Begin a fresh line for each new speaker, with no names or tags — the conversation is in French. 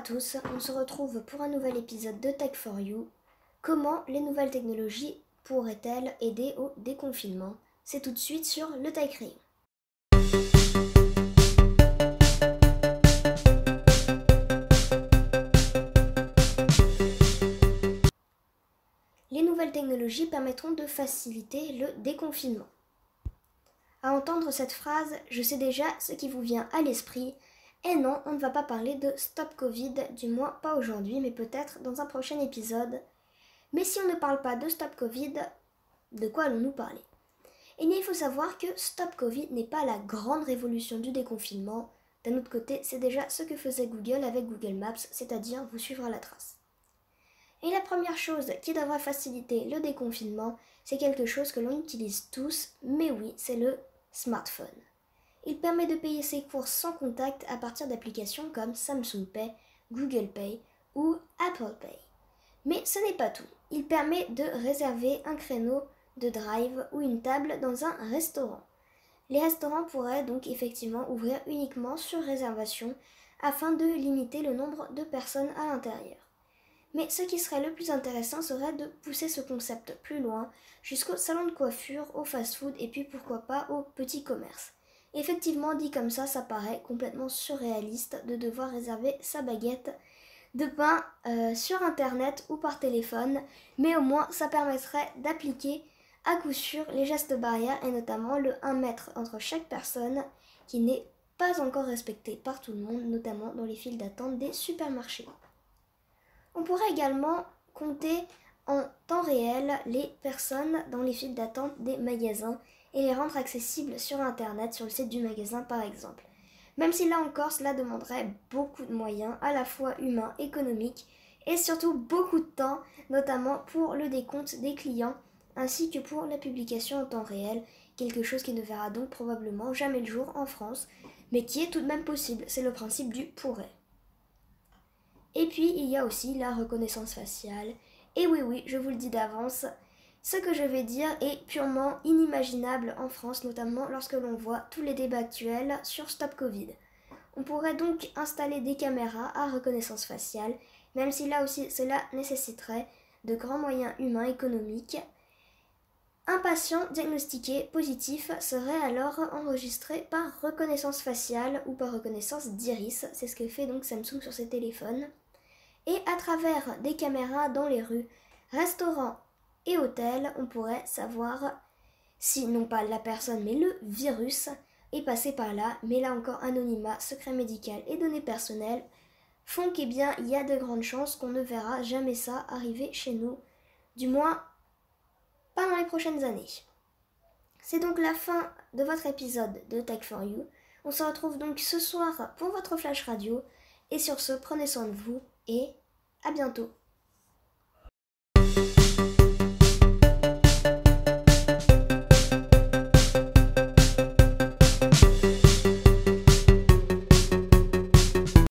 tous, on se retrouve pour un nouvel épisode de Tech for You. Comment les nouvelles technologies pourraient-elles aider au déconfinement? C'est tout de suite sur le Tech Rayon. Les nouvelles technologies permettront de faciliter le déconfinement. À entendre cette phrase, je sais déjà ce qui vous vient à l'esprit. Et non, on ne va pas parler de Stop Covid, du moins pas aujourd'hui, mais peut-être dans un prochain épisode. Mais si on ne parle pas de Stop Covid, de quoi allons-nous parler? Eh bien, il faut savoir que Stop Covid n'est pas la grande révolution du déconfinement. D'un autre côté, c'est déjà ce que faisait Google avec Google Maps, c'est-à-dire vous suivre à la trace. Et la première chose qui devrait faciliter le déconfinement, c'est quelque chose que l'on utilise tous, mais oui, c'est le smartphone. Il permet de payer ses courses sans contact à partir d'applications comme Samsung Pay, Google Pay ou Apple Pay. Mais ce n'est pas tout. Il permet de réserver un créneau de drive ou une table dans un restaurant. Les restaurants pourraient donc effectivement ouvrir uniquement sur réservation afin de limiter le nombre de personnes à l'intérieur. Mais ce qui serait le plus intéressant serait de pousser ce concept plus loin, jusqu'au salon de coiffure, au fast-food et puis pourquoi pas au petit commerce. Effectivement, dit comme ça paraît complètement surréaliste de devoir réserver sa baguette de pain sur internet ou par téléphone, mais au moins ça permettrait d'appliquer à coup sûr les gestes barrières et notamment le 1 mètre entre chaque personne qui n'est pas encore respecté par tout le monde, notamment dans les files d'attente des supermarchés. On pourrait également compter en temps réel les personnes dans les files d'attente des magasins et les rendre accessibles sur internet, sur le site du magasin par exemple. Même si là encore cela demanderait beaucoup de moyens, à la fois humains, économiques et surtout beaucoup de temps, notamment pour le décompte des clients ainsi que pour la publication en temps réel, quelque chose qui ne verra donc probablement jamais le jour en France, mais qui est tout de même possible, c'est le principe du pourrait. Et puis il y a aussi la reconnaissance faciale, et oui, je vous le dis d'avance, ce que je vais dire est purement inimaginable en France, notamment lorsque l'on voit tous les débats actuels sur Stop Covid. On pourrait donc installer des caméras à reconnaissance faciale, même si là aussi cela nécessiterait de grands moyens humains économiques. Un patient diagnostiqué positif serait alors enregistré par reconnaissance faciale ou par reconnaissance d'iris, c'est ce que fait donc Samsung sur ses téléphones. Et à travers des caméras dans les rues, restaurants et hôtels, on pourrait savoir si non pas la personne mais le virus est passé par là, mais là encore anonymat, secret médical et données personnelles font qu'il y a de grandes chances qu'on ne verra jamais ça arriver chez nous, du moins pas dans les prochaines années. C'est donc la fin de votre épisode de Tech for You. On se retrouve donc ce soir pour votre flash radio et sur ce, prenez soin de vous et à bientôt.